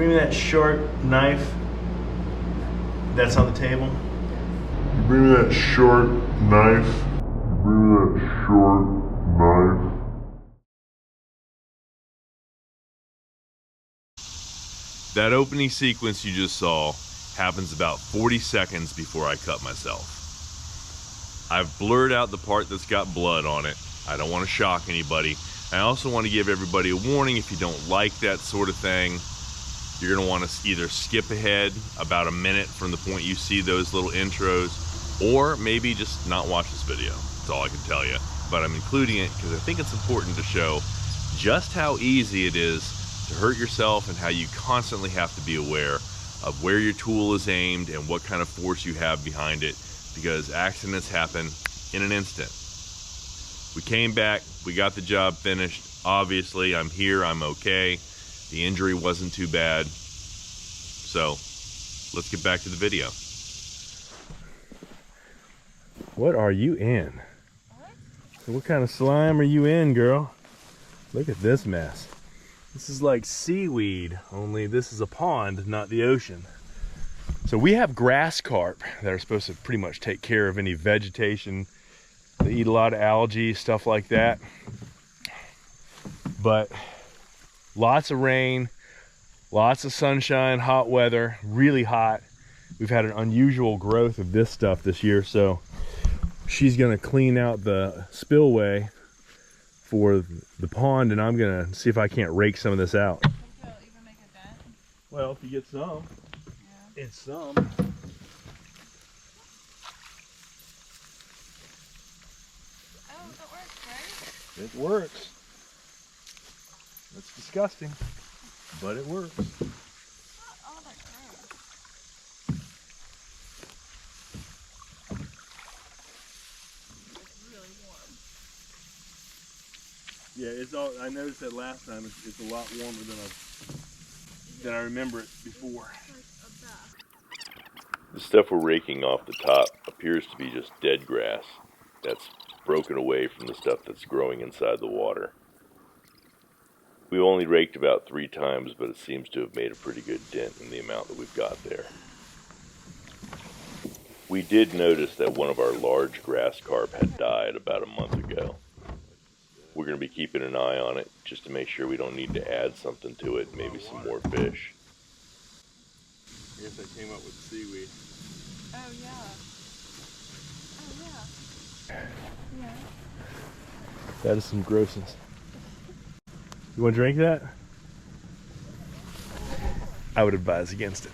bring me that short knife that's on the table? You bring me that short knife. You bring me that short knife. That opening sequence you just saw happens about 40 seconds before I cut myself. I've blurred out the part that's got blood on it. I don't want to shock anybody. I also want to give everybody a warning: if you don't like that sort of thing, you're going to want to either skip ahead about a minute from the point you see those little intros, or maybe just not watch this video. That's all I can tell you. But I'm including it because I think it's important to show just how easy it is to hurt yourself and how you constantly have to be aware of where your tool is aimed and what kind of force you have behind it, because accidents happen in an instant. We came back, we got the job finished. Obviously, I'm here, I'm okay. The injury wasn't too bad. So, let's get back to the video. What are you in? What kind of slime are you in, girl? Look at this mess. This is like seaweed, only this is a pond, not the ocean. So we have grass carp that are supposed to pretty much take care of any vegetation. They eat a lot of algae, stuff like that. But lots of rain, lots of sunshine, hot weather, really hot. We've had an unusual growth of this stuff this year, so she's gonna clean out the spillway for the pond, and I'm gonna see if I can't rake some of this out. Think it'll even make a dent? Well, if you get some, Yeah. it's some. Oh, that works, right? It works. It's disgusting, but it works. Not all that gross. It's really warm. Yeah, it's all. I noticed that last time. It's a lot warmer than I remember it before. It's like a bath. The stuff we're raking off the top appears to be just dead grass that's broken away from the stuff that's growing inside the water. We've only raked about 3 times, but it seems to have made a pretty good dent in the amount that we've got there. We did notice that one of our large grass carp had died about a month ago. We're going to be keeping an eye on it just to make sure we don't need to add something to it, maybe some more fish. I guess I came up with seaweed. Oh, yeah. Oh, yeah. Yeah. That is some grossness. You want to drink that? I would advise against it.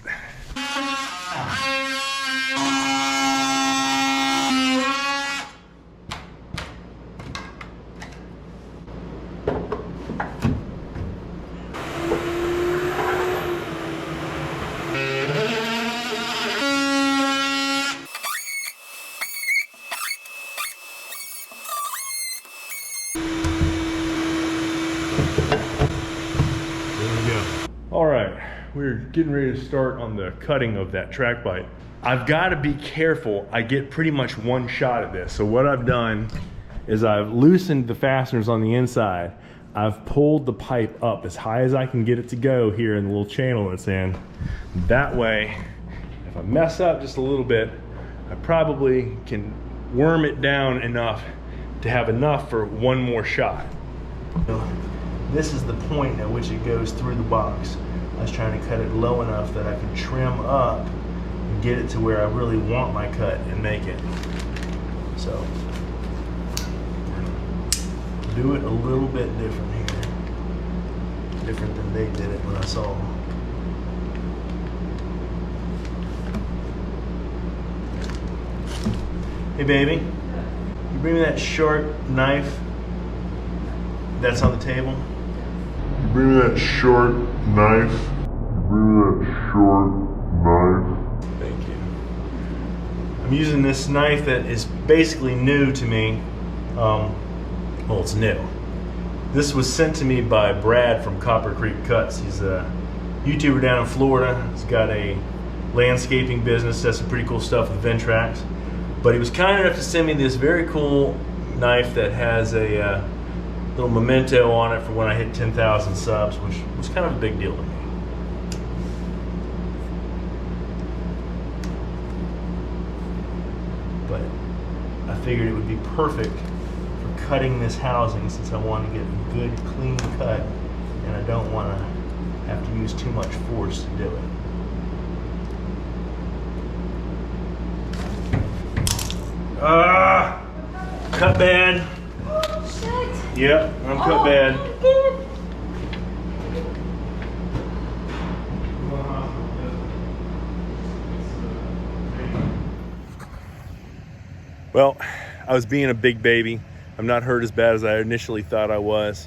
Alright, we're getting ready to start on the cutting of that Tracpipe. I've got to be careful. I get pretty much one shot at this. So what I've done is I've loosened the fasteners on the inside. I've pulled the pipe up as high as I can get it to go here in the little channel it's in. That way, if I mess up just a little bit, I probably can worm it down enough to have enough for one more shot. This is the point at which it goes through the box. I was trying to cut it low enough that I can trim up and get it to where I really want my cut and make it. So, do it a little bit different here. Different than they did it when I saw them. Hey baby, you bring me that short knife that's on the table? You bring me that short knife. You bring me that short knife. Thank you. I'm using this knife that is basically new to me. Well, it's new. This was sent to me by Brad from Copper Creek Cuts. He's a YouTuber down in Florida. He's got a landscaping business, does some pretty cool stuff with Ventrax. But he was kind enough to send me this very cool knife that has a little memento on it for when I hit 10,000 subs, which was kind of a big deal to me. figured it would be perfect for cutting this housing since I want to get a good clean cut and I don't want to have to use too much force to do it. Cut bad. Oh, shit. Yep, I'm cut bad. Well, I was being a big baby. I'm not hurt as bad as I initially thought I was.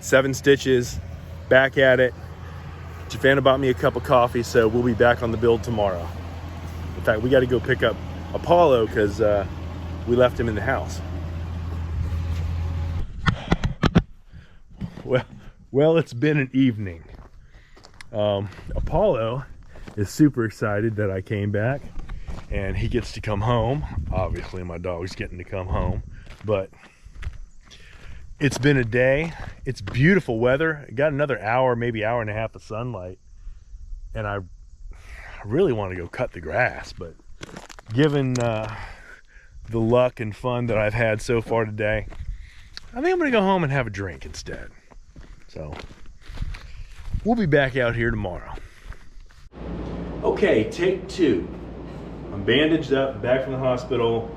7 stitches, back at it. Javana bought me a cup of coffee, so we'll be back on the build tomorrow. In fact, we got to go pick up Apollo because we left him in the house. Well, it's been an evening. Apollo is super excited that I came back and he gets to come home. Obviously, my dog's getting to come home, but it's been a day. It's beautiful weather. I got another hour, maybe hour and a half of sunlight, and I really want to go cut the grass, but given the luck and fun that I've had so far today, I think I'm gonna go home and have a drink instead. So we'll be back out here tomorrow. Okay, take 2. I'm bandaged up, back from the hospital.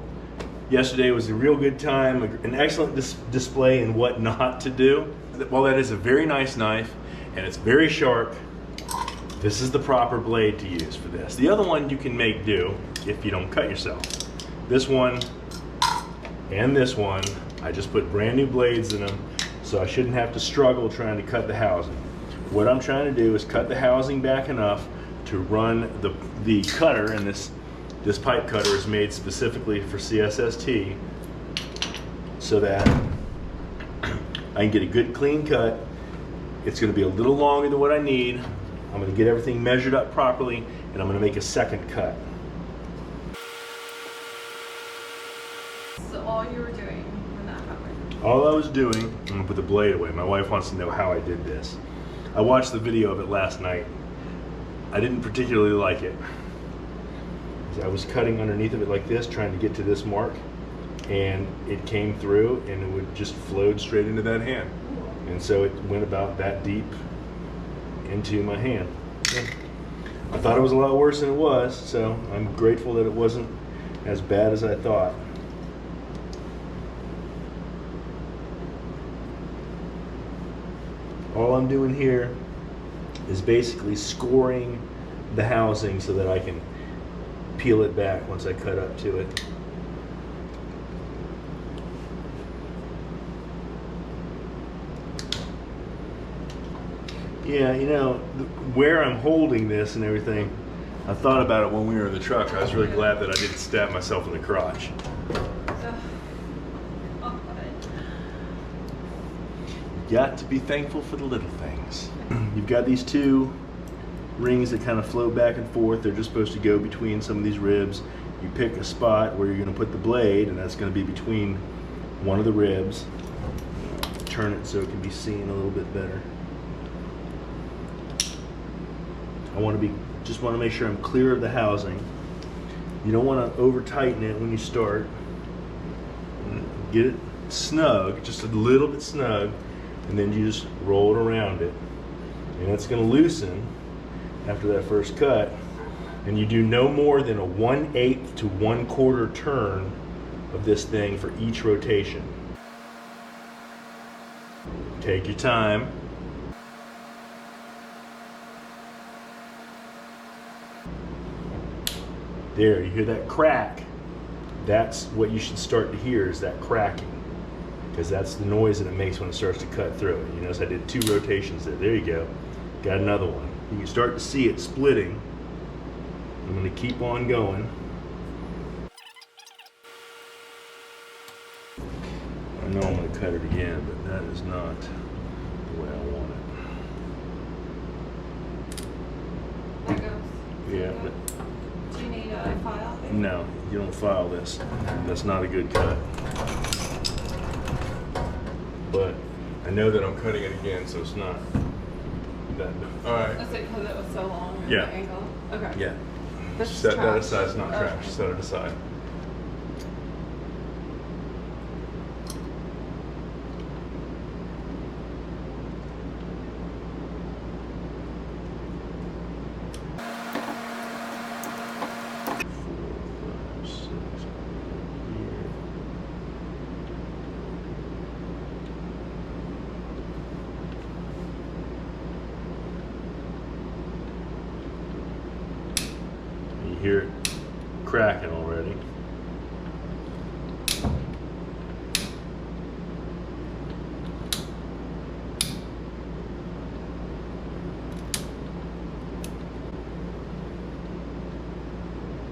Yesterday was a real good time, an excellent display in what not to do. While that is a very nice knife and it's very sharp, this is the proper blade to use for this. The other one you can make do if you don't cut yourself. This one and this one, I just put brand new blades in them, so I shouldn't have to struggle trying to cut the housing. What I'm trying to do is cut the housing back enough to run the cutter, and this pipe cutter is made specifically for CSST, so that I can get a good clean cut. It's going to be a little longer than what I need. I'm going to get everything measured up properly, and I'm going to make a second cut. So all you were doing when that happened? All I was doing, I'm going to put the blade away. My wife wants to know how I did this. I watched the video of it last night. I didn't particularly like it. I was cutting underneath of it like this, trying to get to this mark, and it came through and it would just flowed straight into that hand. And so it went about that deep into my hand. I thought it was a lot worse than it was, so I'm grateful that it wasn't as bad as I thought. All I'm doing here is basically scoring the housing so that I can peel it back once I cut up to it. Yeah, you know, where I'm holding this and everything, I thought about it when we were in the truck. I was really glad that I didn't stab myself in the crotch. You got to be thankful for the little things. You've got these 2 rings that kind of flow back and forth. They're just supposed to go between some of these ribs. You pick a spot where you're going to put the blade, and that's going to be between one of the ribs. Turn it so it can be seen a little bit better. Just want to make sure I'm clear of the housing. You don't want to over tighten it when you start. Get it snug, just a little bit snug, and then you just roll it around it. And it's going to loosen after that first cut, and you do no more than a 1/8 to 1/4 turn of this thing for each rotation. Take your time. There, you hear that crack? That's what you should start to hear, is that cracking, because that's the noise that it makes when it starts to cut through it. You notice I did 2 rotations there. There you go. Got another one. You can start to see it splitting. I'm going to keep on going. I know I'm going to cut it again, but that is not the way I want it. That goes. Yeah, but Do you need a file? no, you don't file this. That's not a good cut. But I know that I'm cutting it again, so it's not that. All right. That's it because it was so long. Yeah. The angle. Okay. Yeah. This Set is that trash. aside. It's not Oh. trash. Set it aside. You hear it cracking already.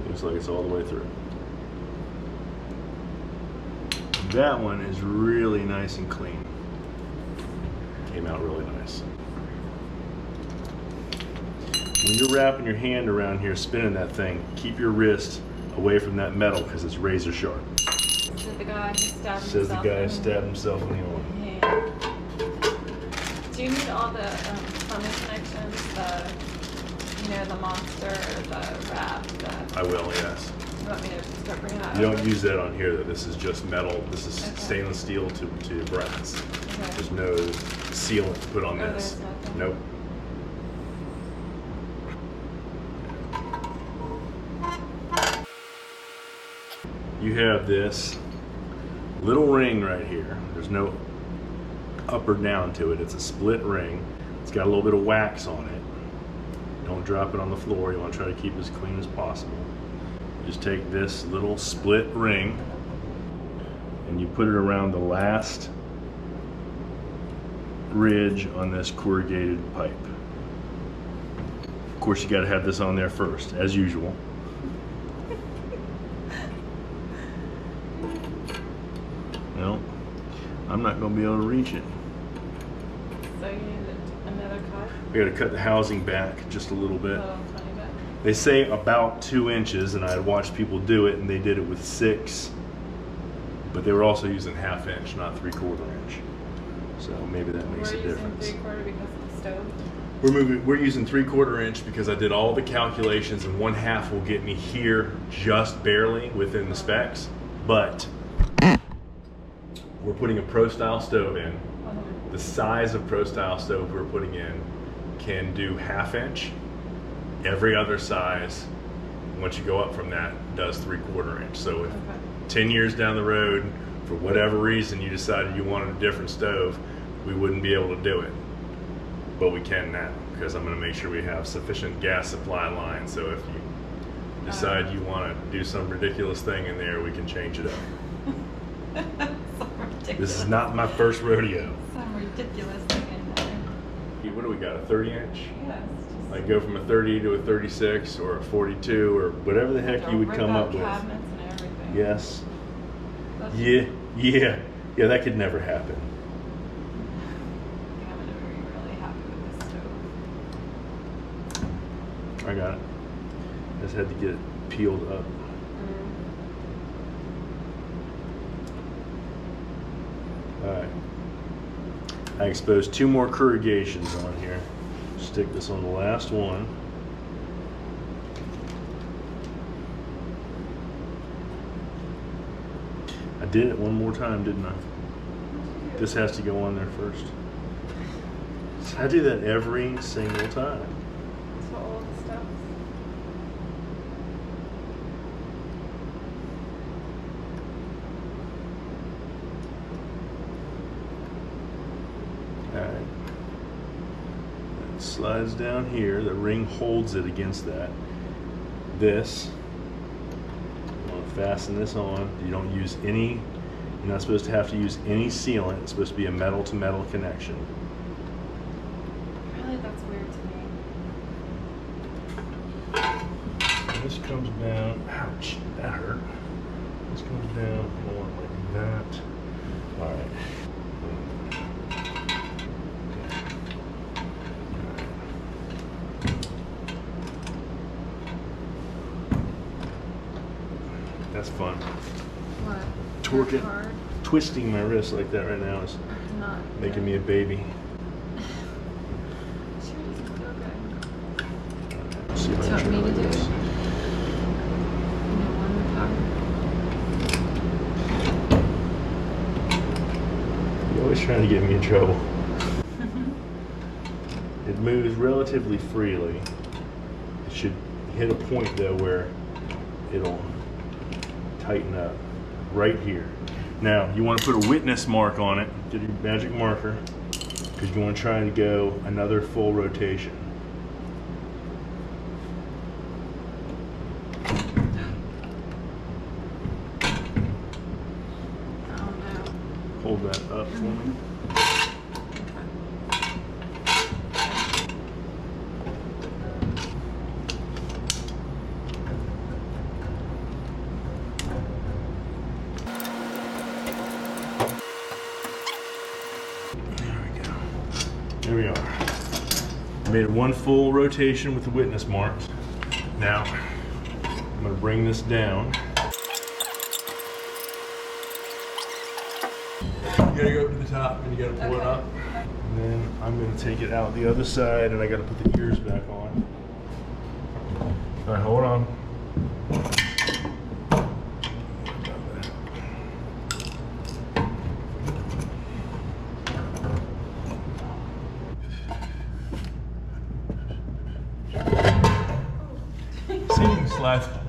Looks like it's all the way through. That one is really nice and clean. Came out really nice. When you're wrapping your hand around here, spinning that thing, keep your wrist away from that metal because it's razor sharp. Said the guy who stabbed himself. Says the guy who stabbed himself in the arm. Yeah. Do you need all the plumbing connections? The monster, the wrap, I will, yes. You want me to start bringing that You over? don't use that on here, though. This is just metal. This is Okay. stainless steel to brass. Okay. There's no sealant put on Oh, this. there's nothing? Nope. You have this little ring right here. There's no up or down to it. It's a split ring. It's got a little bit of wax on it. Don't drop it on the floor. You want to try to keep it as clean as possible. Just take this little split ring and you put it around the last ridge on this corrugated pipe. Of course, you got to have this on there first, as usual. No, I'm not going to be able to reach it. So you need another cut? We got to cut the housing back just a little bit. Oh, tiny bit. They say about 2 inches, and I watched people do it, and they did it with 6, but they were also using 1/2 inch, not 3/4 inch. So maybe that makes a difference. We're using 3/4 because of the stove. We're using 3/4 inch because I did all the calculations, and 1/2 will get me here just barely within the specs. But we're putting a Pro Style stove in. The size of Pro Style stove we're putting in can do 1/2 inch. Every other size, once you go up from that, does 3/4 inch. So if 10 years down the road, for whatever reason, you decided you wanted a different stove, we wouldn't be able to do it. But we can now, because I'm going to make sure we have sufficient gas supply line. So if you decide you want to do some ridiculous thing in there, we can change it up. Some ridiculous. This is not my first rodeo. Some ridiculous thing in there. What do we got, a 30 inch? Yeah, it's just Like go from a 30 to a 36 or a 42 or whatever the heck you would rip come out up with. cabinets and everything. Yes. That's Yeah, that could never happen. I'm gonna be really happy with this stove. I got it. Just had to get it peeled up. Alright. I exposed 2 more corrugations on here. Stick this on the last one. I did it one more time, didn't I? This has to go on there first. I do that every single time. So all the stuff. Alright. It slides down here. The ring holds it against that. This. You want to fasten this on. You don't use any, you're not supposed to have to use any sealant. It's supposed to be a metal to metal connection. Really, that's weird to me. This comes down. Ouch, that hurt. This comes down more like that. Alright. That's fun. What? Torquing, Hard? twisting my wrist like that right now is Not making me a baby. Sure doesn't feel good. Let's see if I Do you can want me to try do this. it? No, one You're always trying to get me in trouble. It moves relatively freely. It should hit a point though where it'll tighten up right here. Now you want to put a witness mark on it. Get your magic marker because you want to try to go another full rotation. up for me. There we are. Made one full rotation with the witness marks. Now, I'm gonna bring this down. You gotta go up to the top and you gotta pull it up. And then I'm gonna take it out the other side and I gotta put the ears back on. All right, hold on.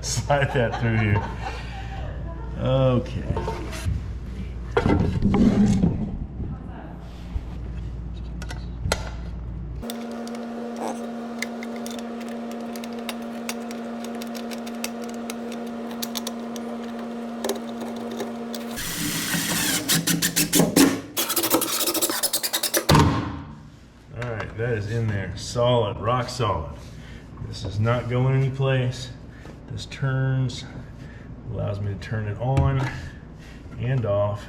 Slide that through here. Okay. All right, that is in there. Solid, rock solid. This is not going any place. This turns, allows me to turn it on and off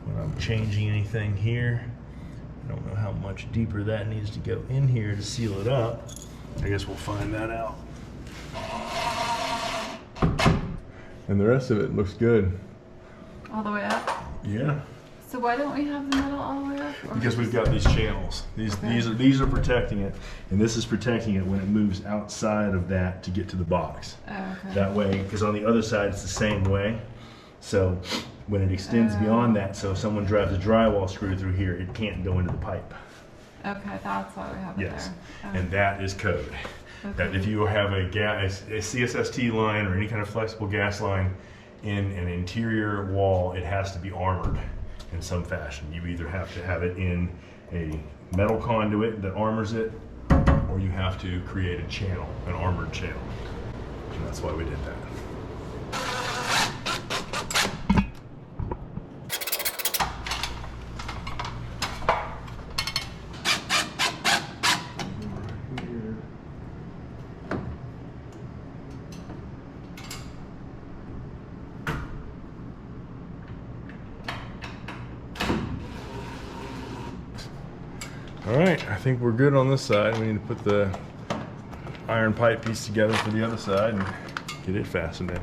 when I'm changing anything here. I don't know how much deeper that needs to go in here to seal it up. I guess we'll find that out. And the rest of it looks good. All the way up? Yeah. So why don't we have the metal all the way up? Because we've got these channels. These are protecting it, and this is protecting it when it moves outside of that to get to the box. Oh, okay. That way, because on the other side it's the same way. So when it extends beyond that, so if someone drives a drywall screw through here, it can't go into the pipe. Okay, that's why we have it Yes, there. and that is code. That if you have a CSST line or any kind of flexible gas line in an interior wall, it has to be armored in some fashion. You either have to have it in a metal conduit that armors it, or you have to create a channel, an armored channel. And that's why we did that. All right, I think we're good on this side. We need to put the iron pipe piece together for the other side and get it fastened in.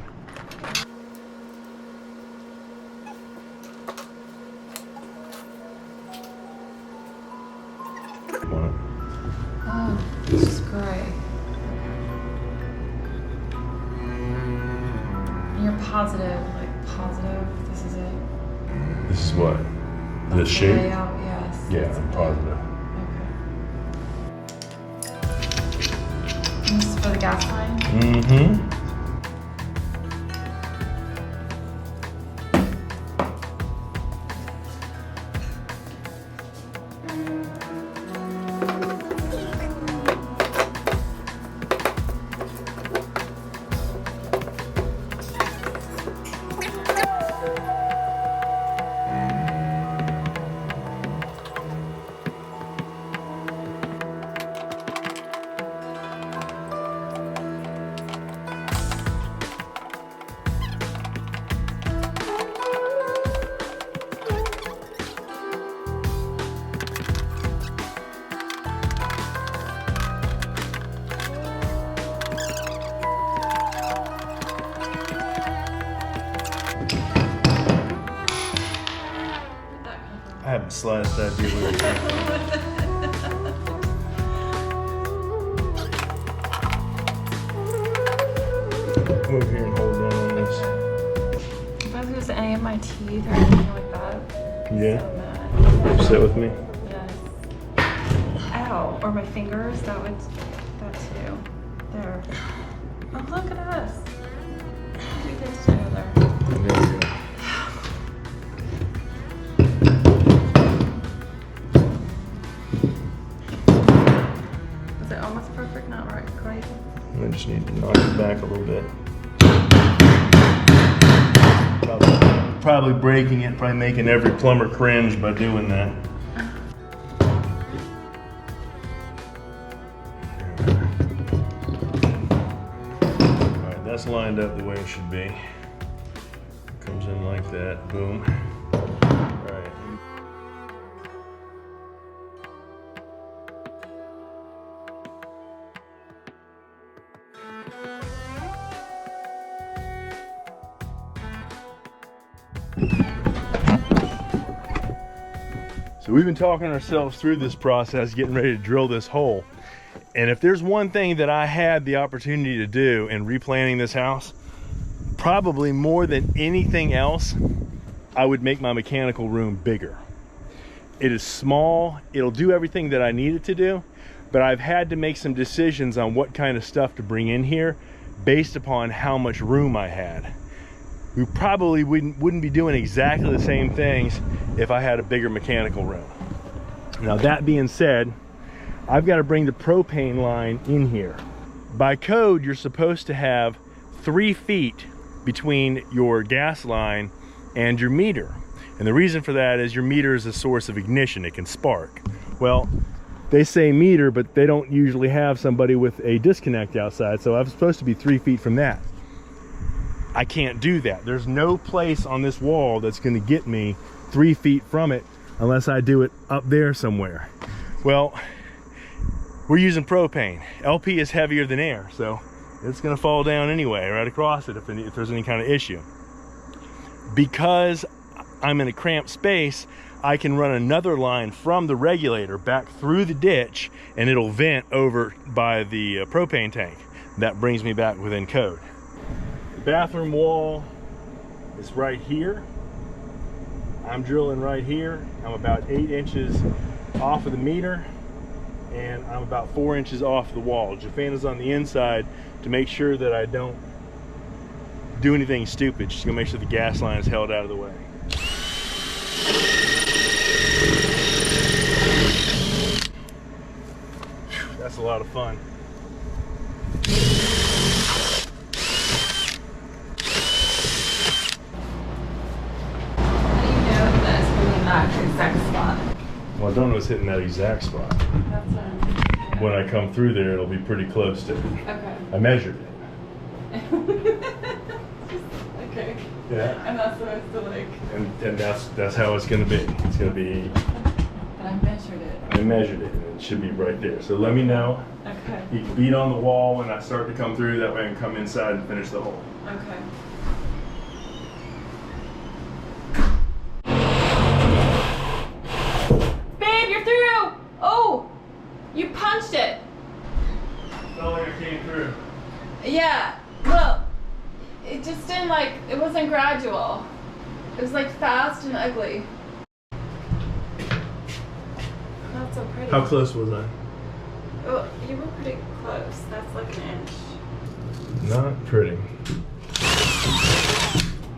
Come on. Oh, this is great. You're positive, like positive, this is it? This is what? This shape? Layout, yes. Yeah, I'm positive. Okay. This is for the gas line? Mm-hmm. I haven't sliced that deal with Come over here and hold down on this. If I lose any of my teeth or anything like that, Yeah. so mad. Sit with me. Yes. Ow, or my fingers, that too. There. Oh, look at us. We did it together. There we go. Was it almost perfect? Not right, quite. I just need to knock it back a little bit. About that. probably breaking it, probably making every plumber cringe by doing that. All right, that's lined up the way it should be. Comes in like that, boom. All right. So we've been talking ourselves through this process, getting ready to drill this hole. And if there's one thing that I had the opportunity to do in replanning this house, probably more than anything else, I would make my mechanical room bigger. It is small, it'll do everything that I need it to do, but I've had to make some decisions on what kind of stuff to bring in here based upon how much room I had. We probably wouldn't be doing exactly the same things if I had a bigger mechanical room. Now that being said, I've got to bring the propane line in here. By code, you're supposed to have 3 feet between your gas line and your meter. And the reason for that is your meter is a source of ignition, it can spark. Well, they say meter, but they don't usually have somebody with a disconnect outside, so I'm supposed to be 3 feet from that. I can't do that. There's no place on this wall that's gonna get me 3 feet from it unless I do it up there somewhere. Well, we're using propane. LP is heavier than air, so it's gonna fall down anyway, right across it if there's any kind of issue. Because I'm in a cramped space, I can run another line from the regulator back through the ditch and it'll vent over by the propane tank. That brings me back within code. Bathroom wall is right here. I'm drilling right here. I'm about 8 inches off of the meter and I'm about 4 inches off the wall. Jafan is on the inside to make sure that I don't do anything stupid. Just gonna make sure the gas line is held out of the way. Whew, that's a lot of fun. Exact spot. Well, I don't know it's hitting that exact spot. That's what When I come through there, it'll be pretty close to it. Okay. I measured it. Okay. Yeah. And that's what it's like. And that's how it's gonna be. It's gonna be. And I measured it. I measured it, and it should be right there. So let me know. Okay. You can beat on the wall when I start to come through. That way I can come inside and finish the hole. Okay. Babe, you're through! Oh! You punched it! Felt like I came through. Yeah. Well, it just didn't like, it wasn't gradual. It was like fast and ugly. Not so pretty. How close was I? Oh, you were pretty close. That's like an inch. Not pretty.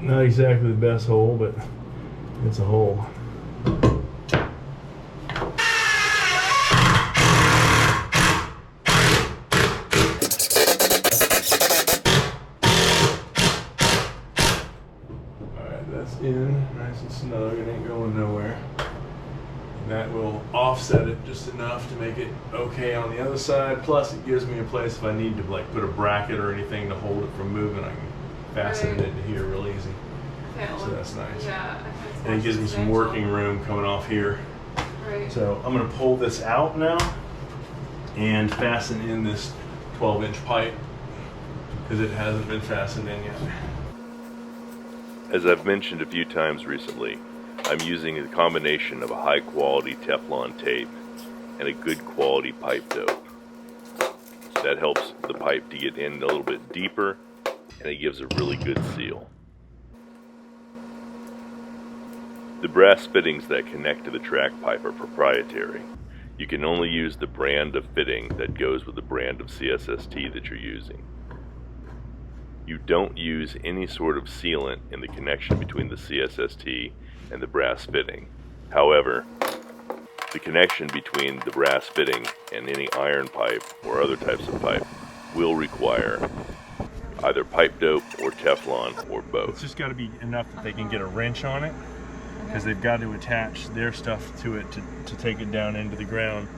Not exactly the best hole, but it's a hole. In nice and snug, it ain't going nowhere. And that will offset it just enough to make it okay on the other side. Plus it gives me a place if I need to like put a bracket or anything to hold it from moving, I can fasten it into here real easy. Okay, So that's nice. Yeah. And it gives me some working room coming off here. Right. So I'm gonna pull this out now and fasten in this 12-inch pipe because it hasn't been fastened in yet. As I've mentioned a few times recently, I'm using a combination of a high quality Teflon tape and a good quality pipe dope. That helps the pipe to get in a little bit deeper and it gives a really good seal. The brass fittings that connect to the Tracpipe are proprietary. You can only use the brand of fitting that goes with the brand of CSST that you're using. You don't use any sort of sealant in the connection between the CSST and the brass fitting. However, the connection between the brass fitting and any iron pipe or other types of pipe will require either pipe dope or Teflon or It's both. just got to be enough that they can get a wrench on it, because they've got to attach their stuff to it to take it down into the ground.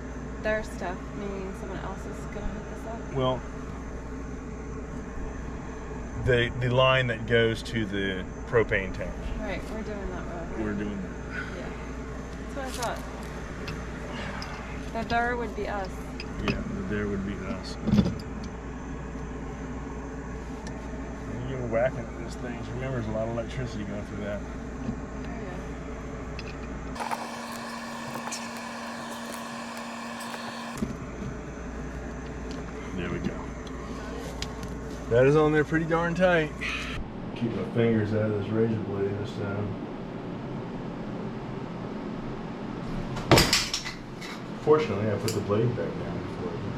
Their stuff, meaning someone else is gonna hook this up? Well, the line that goes to the propane tank. Right, we're doing that road. Right? We're doing that. Yeah. That's what I thought. The there would be us. Yeah, there would be us. You get whacking at this thing. Remember, there's a lot of electricity going through that. There we go. That is on there pretty darn tight. Keep my fingers out of this razor blade this time. Fortunately, I put the blade back down before I did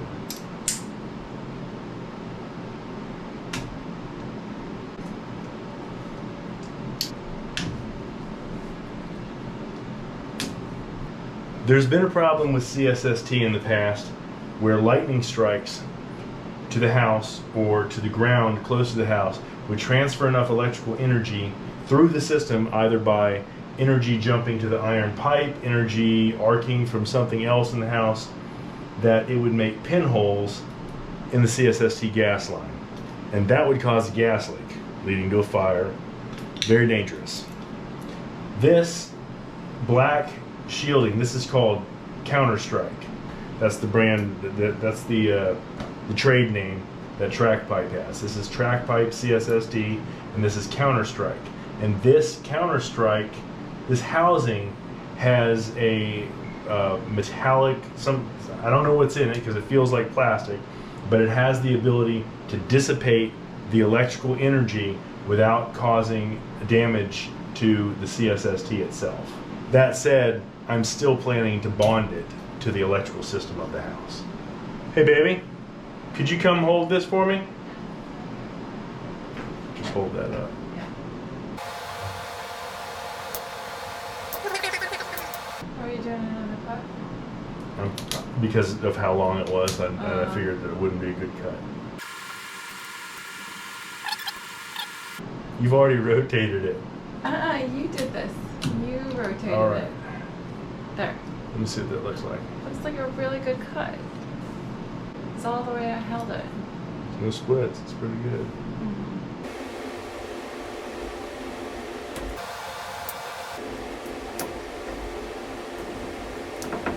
that. There's been a problem with CSST in the past where lightning strikes to the house or to the ground close to the house would transfer enough electrical energy through the system, either by energy jumping to the iron pipe, energy arcing from something else in the house, that it would make pinholes in the CSST gas line. And that would cause a gas leak, leading to a fire. Very dangerous. This black shielding, this is called Counter-Strike. That's the brand, that's the trade name that Tracpipe has. This is Tracpipe CSST, and this is Counter-Strike. And this Counter-Strike, this housing has a metallic, I don't know what's in it because it feels like plastic, but it has the ability to dissipate the electrical energy without causing damage to the CSST itself. That said, I'm still planning to bond it to the electrical system of the house. Hey baby, could you come hold this for me? Just hold that up. Are you doing another cut? Because of how long it was, I figured that it wouldn't be a good cut. You've already rotated it. You did this. You rotated All right. it. There. Let me see what that looks like. Looks like a really good cut. It's all the way I held it. No splits, it's pretty good.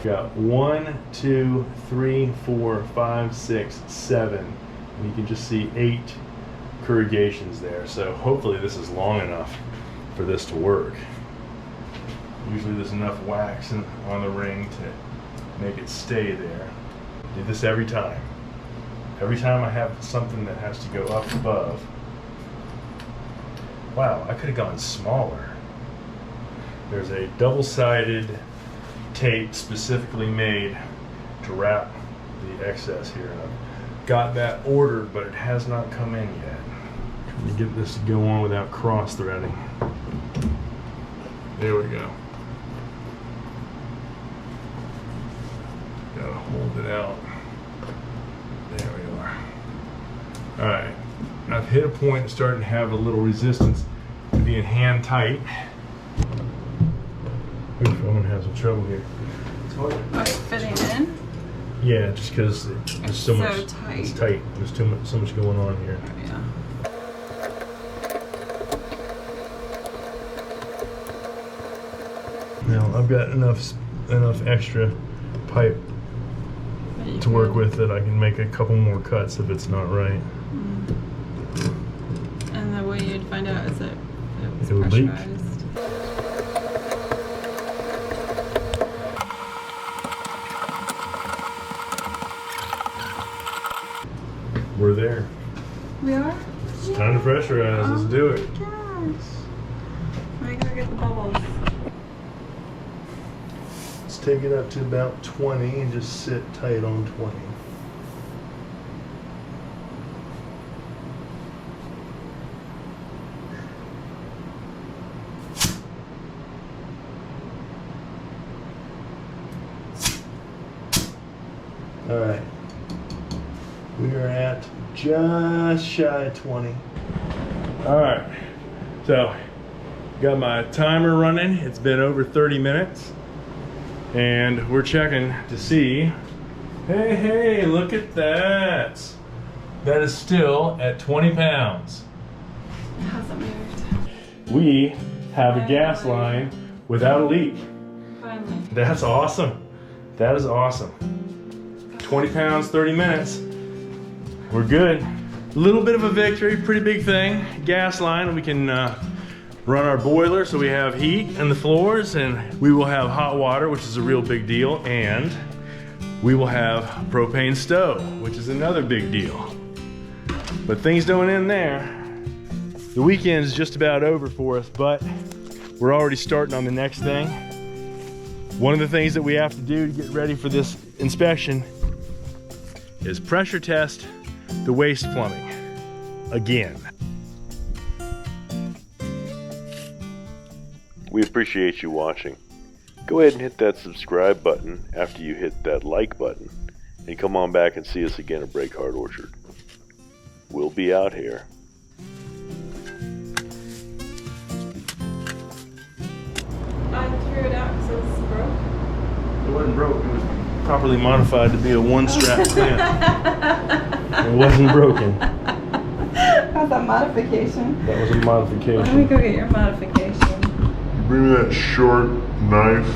Got 1, 2, 3, 4, 5, 6, 7, and you can just see 8 corrugations there. So hopefully this is long enough for this to work. Usually there's enough wax on the ring to make it stay there. Do this every time. Every time I have something that has to go up above. Wow, I could have gone smaller. There's a double-sided tape specifically made to wrap the excess here. And I've got that ordered, but it has not come in yet. Trying to get this to go on without cross-threading. There we go. Gotta hold it out. There we are. All right, I've hit a point that's starting to have a little resistance to being hand tight. Oof, I'm gonna have some trouble here. Oh, it's fitting in? Yeah, just because there's so much. tight. It's tight. There's so much going on here. Yeah. Now I've got enough extra pipe to work with that I can make a couple more cuts if it's not right. And the way you'd find out is that It would leak. pressurized. We're there. We are? It's time to pressurize. Let's do it. Gosh. I gotta get the bubbles. Let's take it up to about 20 and just sit tight on 20. All right. We are we're at just shy of 20. All right, so got my timer running. It's been over 30 minutes. And we're checking to see, hey, look at that. That is still at 20 pounds. It hasn't moved. We have a gas line without a leak. Finally. That's awesome. That is awesome. 20 pounds, 30 minutes. We're good. A little bit of a victory, pretty big thing. Gas line, we can run our boiler so we have heat in the floors, and we will have hot water, which is a real big deal, and we will have propane stove, which is another big deal. But things don't end there. The weekend is just about over for us, but we're already starting on the next thing. One of the things that we have to do to get ready for this inspection is pressure test the waste plumbing again. We appreciate you watching. Go ahead and hit that subscribe button after you hit that like button, and come on back and see us again at BreakHeartOrchard. We'll be out here. I threw it out because it was broke. It wasn't broke, it was properly modified to be a one-strap plant. It wasn't broken. How's that modification? That was a modification. Let me go get your modification. Bring me that short knife.